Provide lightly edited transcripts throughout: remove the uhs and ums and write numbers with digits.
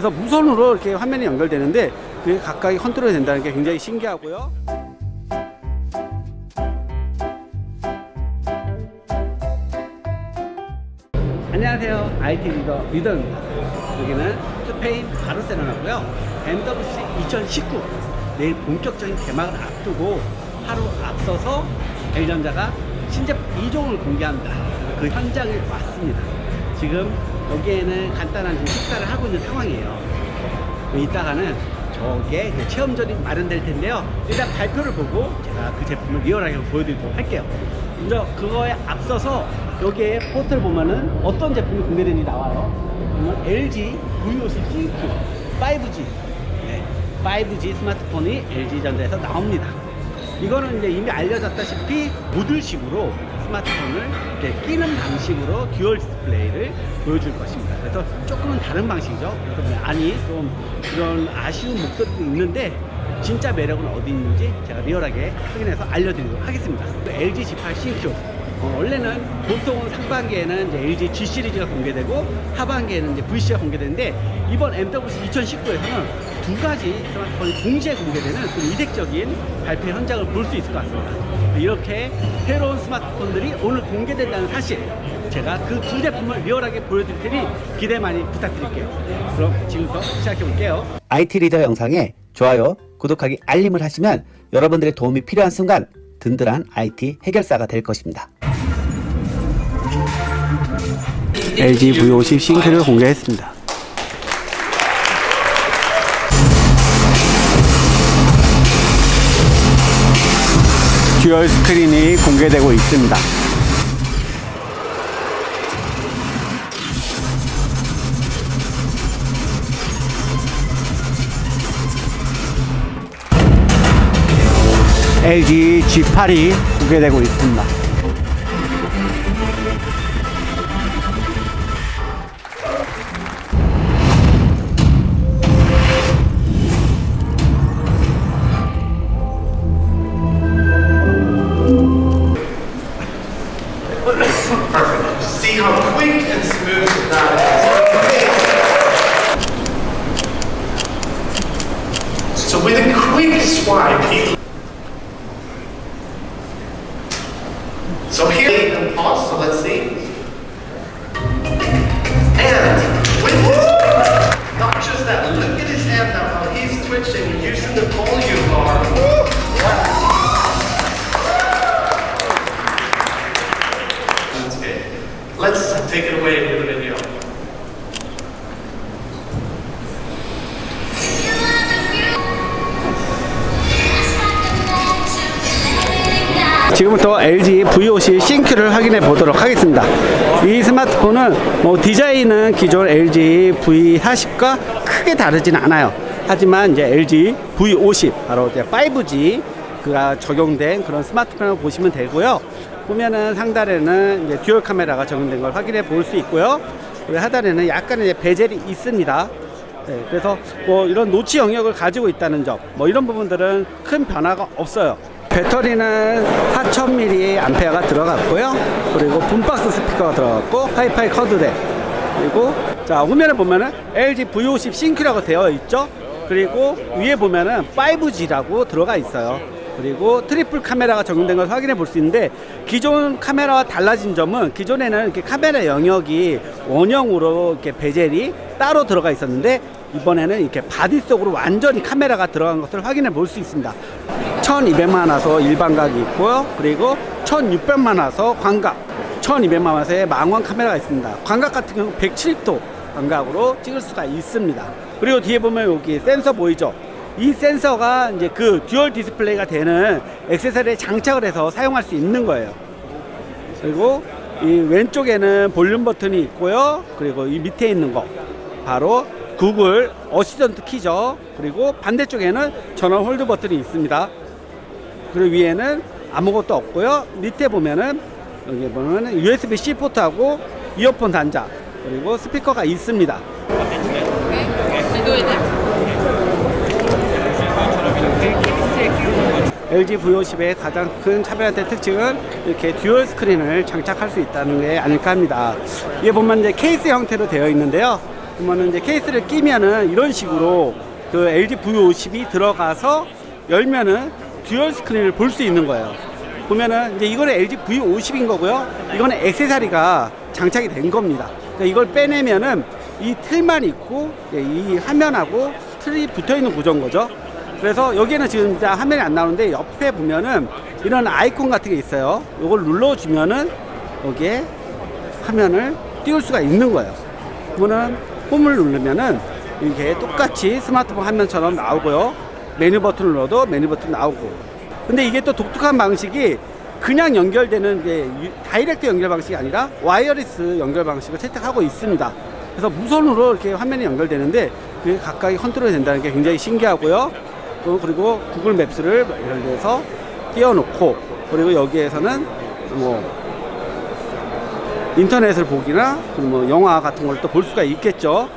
그래서 무선으로 이렇게 화면이 연결되는데 그게 가까이 컨트롤이 된다는 게 굉장히 신기하고요. 안녕하세요. IT 리더입니다. 여기는 스페인 바르셀로나고요. MWC 2019 내일 본격적인 개막을 앞두고 하루 앞서서 LG전자가 신제품 2종을 공개합니다. 그 현장에 왔습니다. 지금 여기에는 간단한 식사를 하고 있는 상황이에요. 이따가는 저게 체험전이 마련될 텐데요. 일단 발표를 보고 제가 그 제품을 리얼하게 보여드리도록 할게요. 먼저 그거에 앞서서 여기에 포스터를 보면은 어떤 제품이 공개되는지 나와요. 그러면 LG V50 CQ 5G 5G 스마트폰이 LG전자에서 나옵니다. 이거는 이제 이미 알려졌다시피 모듈식으로 스마트폰을 이렇게 끼는 방식으로 듀얼 디스플레이를 보여줄 것입니다. 그래서 조금은 다른 방식이죠. 그래서 아니 좀 그런 아쉬운 목소리도 있는데 진짜 매력은 어디 있는지 제가 리얼하게 확인해서 알려드리도록 하겠습니다. LG G8 CQ 원래는 보통은 상반기에는 이제 LG G 시리즈가 공개되고 하반기에는 이제 VC가 공개되는데 이번 MWC 2019에서는 두 가지 스마트폰이 동시에 공개되는 좀 이색적인 발표 현장을 볼 수 있을 것 같습니다. 이렇게 새로운 스마트폰들이 오늘 공개된다는 사실, 제가 그 두 제품을 리얼하게 보여드릴 테니 기대 많이 부탁드릴게요. 그럼 지금부터 시작해 볼게요. IT 리더 영상에 좋아요, 구독하기, 알림을 하시면 여러분들의 도움이 필요한 순간 든든한 IT 해결사가 될 것입니다. LG V50 싱크를 공개했습니다. 듀얼 스크린이 공개되고 있습니다. LG G8이 공개되고 있습니다. Perfect. See how quick and smooth that is. So with a quick swipe, so here and pause. So let's see. And with not just that, look at his hand now. How he's twitching using the volume bar. Let's take it away with the video. 지금부터 LG V50 싱크를 확인해 보도록 하겠습니다. 이 스마트폰은 디자인은 기존 LG V40과 크게 다르진 않아요. 하지만 이제 LG V50 바로 이제 5G가 적용된 그런 스마트폰을 보시면 되고요. 보면은 상단에는 이제 듀얼 카메라가 적용된 걸 확인해 볼 수 있고요. 그리고 하단에는 약간의 이제 베젤이 있습니다. 네, 그래서 이런 노치 영역을 가지고 있다는 점, 이런 부분들은 큰 변화가 없어요. 배터리는 4000mAh가 들어갔고요. 그리고 붐박스 스피커가 들어갔고 하이파이 커드대, 그리고 자 후면에 보면은 LG V50 싱크라고 되어 있죠. 그리고 위에 보면은 5G라고 들어가 있어요. 그리고 트리플 카메라가 적용된 걸 확인해 볼 수 있는데, 기존 카메라와 달라진 점은 기존에는 이렇게 카메라 영역이 원형으로 이렇게 베젤이 따로 들어가 있었는데 이번에는 이렇게 바디 속으로 완전히 카메라가 들어간 것을 확인해 볼 수 있습니다. 1200만 화소 일반각이 있고요. 그리고 1600만 화소 광각, 1200만 화소의 망원 카메라가 있습니다. 광각 같은 경우 107도 광각으로 찍을 수가 있습니다. 그리고 뒤에 보면 여기 센서 보이죠? 이 센서가 이제 그 듀얼 디스플레이가 되는 액세서리에 장착을 해서 사용할 수 있는 거예요. 그리고 이 왼쪽에는 볼륨 버튼이 있고요. 그리고 이 밑에 있는 거 바로 구글 어시스턴트 키죠. 그리고 반대쪽에는 전원 홀드 버튼이 있습니다. 그리고 위에는 아무것도 없고요. 밑에 보면은 여기 보면은 USB-C 포트하고 이어폰 단자, 그리고 스피커가 있습니다. LG V50의 가장 큰 차별화된 특징은 이렇게 듀얼 스크린을 장착할 수 있다는 게 아닐까 합니다. 이게 보면 이제 케이스 형태로 되어 있는데요. 보면은 이제 케이스를 끼면은 이런 식으로 그 LG V50이 들어가서 열면은 듀얼 스크린을 볼 수 있는 거예요. 보면은 이제 이거는 LG V50인 거고요. 이거는 액세서리가 장착이 된 겁니다. 그러니까 이걸 빼내면은 이 틀만 있고 이 화면하고 틀이 붙어 있는 구조인 거죠. 그래서 여기에는 지금 화면이 안 나오는데 옆에 보면은 이런 아이콘 같은 게 있어요. 이걸 눌러주면은 여기에 화면을 띄울 수가 있는 거예요. 그러면은 홈을 누르면은 이게 똑같이 스마트폰 화면처럼 나오고요. 메뉴 버튼을 눌러도 메뉴 버튼 나오고. 근데 이게 또 독특한 방식이 그냥 연결되는 게 다이렉트 연결 방식이 아니라 와이어리스 연결 방식을 채택하고 있습니다. 그래서 무선으로 이렇게 화면이 연결되는데 그게 각각이 컨트롤이 된다는 게 굉장히 신기하고요. 그리고 구글 맵스를 예를 들어서 띄워놓고, 그리고 여기에서는 뭐 인터넷을 보기나 뭐 영화 같은 걸 또 볼 수가 있겠죠.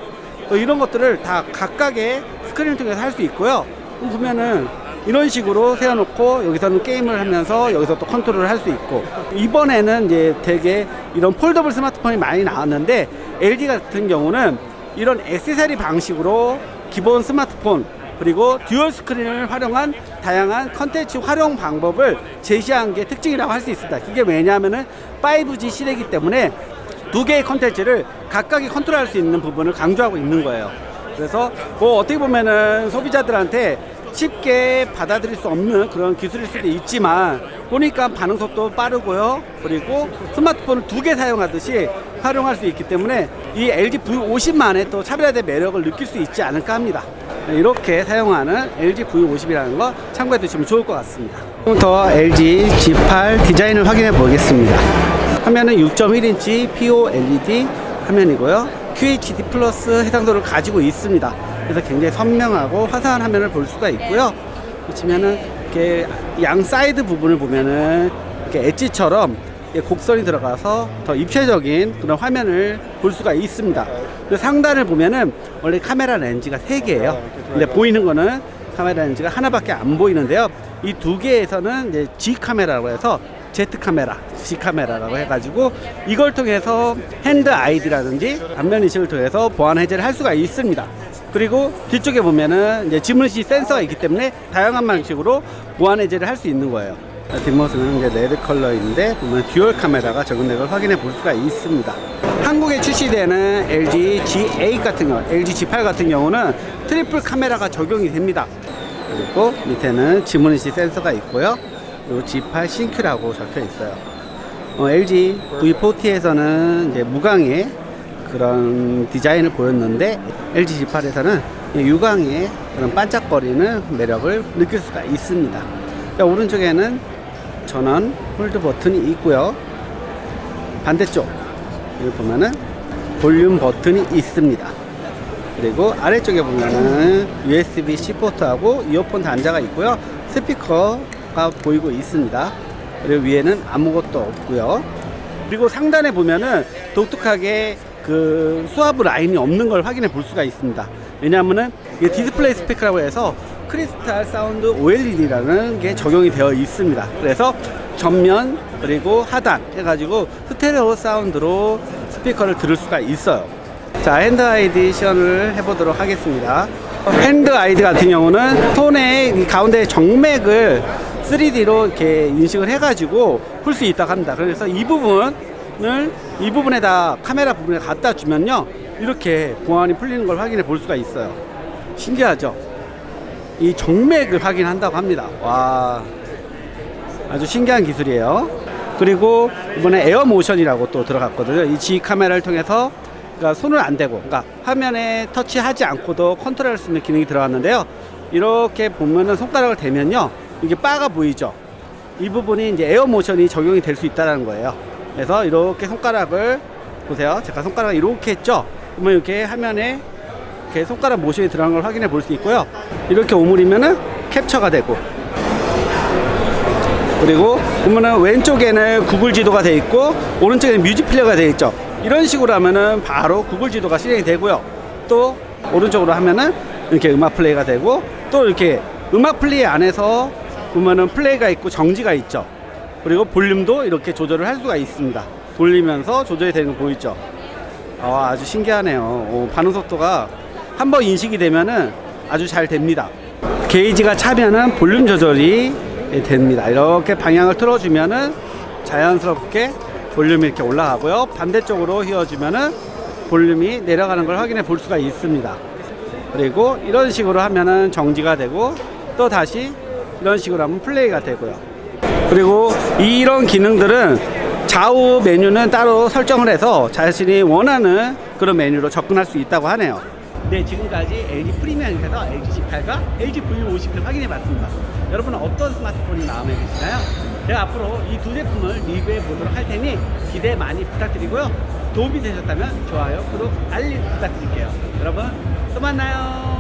이런 것들을 다 각각의 스크린을 통해서 할 수 있고요. 보면은 이런 식으로 세워놓고 여기서는 게임을 하면서 여기서 또 컨트롤을 할 수 있고, 이번에는 이제 되게 이런 폴더블 스마트폰이 많이 나왔는데 LG 같은 경우는 이런 액세서리 방식으로 기본 스마트폰 그리고 듀얼 스크린을 활용한 다양한 컨텐츠 활용 방법을 제시한 게 특징이라고 할 수 있습니다. 이게 왜냐하면은 5G 시대이기 때문에 두 개의 컨텐츠를 각각이 컨트롤할 수 있는 부분을 강조하고 있는 거예요. 그래서 뭐 어떻게 보면은 소비자들한테 쉽게 받아들일 수 없는 그런 기술일 수도 있지만 보니까 반응 속도 빠르고요. 그리고 스마트폰을 두 개 사용하듯이 활용할 수 있기 때문에 이 LG V50만의 또 차별화된 매력을 느낄 수 있지 않을까 합니다. 이렇게 사용하는 LG V50이라는 거 참고해 두시면 좋을 것 같습니다. 지금부터 LG G8 디자인을 확인해 보겠습니다. 화면은 6.1인치 POLED 화면이고요. QHD 플러스 해상도를 가지고 있습니다. 그래서 굉장히 선명하고 화사한 화면을 볼 수가 있고요. 보시면은 이렇게 양 사이드 부분을 보면은 이렇게 엣지처럼 곡선이 들어가서 더 입체적인 그런 화면을 볼 수가 있습니다. 그리고 상단을 보면은 원래 카메라 렌즈가 3개예요. 근데 보이는 거는 카메라 렌즈가 하나밖에 안 보이는데요. 이 두 개에서는 이제 G 카메라라고 해서 Z 카메라, G 카메라라고 해가지고 이걸 통해서 핸드 아이디라든지 안면 인식을 통해서 보안 해제를 할 수가 있습니다. 그리고 뒤쪽에 보면은 이제 지문시 센서가 있기 때문에 다양한 방식으로 보안 해제를 할 수 있는 거예요. 뒷모습은 이제 레드 컬러인데 보면 듀얼 카메라가 적용된 걸 확인해 볼 수가 있습니다. 한국에 출시되는 LG G8 같은 경우, LG G8 같은 경우는 트리플 카메라가 적용이 됩니다. 그리고 밑에는 지문인식 센서가 있고요. 그리고 G8 싱크라고 적혀 있어요. LG V40에서는 이제 무광의 그런 디자인을 보였는데 LG G8에서는 유광의 그런 반짝거리는 매력을 느낄 수가 있습니다. 오른쪽에는 전원 홀드 버튼이 있고요. 반대쪽 여기 보면은 볼륨 버튼이 있습니다. 그리고 아래쪽에 보면은 USB-C 포트하고 이어폰 단자가 있고요. 스피커가 보이고 있습니다. 그리고 위에는 아무것도 없고요. 그리고 상단에 보면은 독특하게 그 수압 라인이 없는 걸 확인해 볼 수가 있습니다. 왜냐하면은 이게 디스플레이 스피커라고 해서 크리스탈 사운드 OLED라는 게 적용이 되어 있습니다. 그래서 전면 그리고 하단 해가지고 스테레오 사운드로 스피커를 들을 수가 있어요. 자, 핸드 아이디 시연을 해보도록 하겠습니다. 핸드 아이디 같은 경우는 손의 이 가운데 정맥을 3D로 이렇게 인식을 해가지고 풀 수 있다고 합니다. 그래서 이 부분에다 카메라 부분에 갖다 주면요, 이렇게 보안이 풀리는 걸 확인해 볼 수가 있어요. 신기하죠? 이 정맥을 확인한다고 합니다. 와, 아주 신기한 기술이에요. 그리고 이번에 에어 모션이라고 또 들어갔거든요. 이 G 카메라를 통해서 그러니까 손을 안 대고, 그러니까 화면에 터치하지 않고도 컨트롤할 수 있는 기능이 들어갔는데요. 이렇게 보면은 손가락을 대면요, 이게 바가 보이죠. 이 부분이 이제 에어 모션이 적용이 될 수 있다는 거예요. 그래서 이렇게 손가락을 보세요. 제가 손가락을 이렇게 했죠. 그러면 이렇게 화면에 이렇게 손가락 모션이 들어간 걸 확인해 볼 수 있고요. 이렇게 오므리면은 캡처가 되고, 그리고 보면은 왼쪽에는 구글 지도가 되어 있고 오른쪽에는 뮤직 플레이어가 되어 있죠. 이런 식으로 하면은 바로 구글 지도가 실행이 되고요. 또 오른쪽으로 하면은 이렇게 음악 플레이가 되고, 또 이렇게 음악 플레이 안에서 보면은 플레이가 있고 정지가 있죠. 그리고 볼륨도 이렇게 조절을 할 수가 있습니다. 돌리면서 조절이 되는 거 보이죠. 아주 신기하네요. 반응 속도가 한번 인식이 되면은 아주 잘 됩니다. 게이지가 차면은 볼륨 조절이 됩니다. 이렇게 방향을 틀어주면은 자연스럽게 볼륨이 이렇게 올라가고요. 반대쪽으로 휘어주면은 볼륨이 내려가는 걸 확인해 볼 수가 있습니다. 그리고 이런 식으로 하면은 정지가 되고 또 다시 이런 식으로 하면 플레이가 되고요. 그리고 이런 기능들은 좌우 메뉴는 따로 설정을 해서 자신이 원하는 그런 메뉴로 접근할 수 있다고 하네요. 네, 지금까지 LG 프리미엄에서 LG G8과 LG V50을 확인해 봤습니다. 여러분은 어떤 스마트폰이 마음에 드시나요? 제가 앞으로 이 두 제품을 리뷰해 보도록 할 테니 기대 많이 부탁드리고요. 도움이 되셨다면 좋아요, 구독, 알림 부탁드릴게요. 여러분 또 만나요.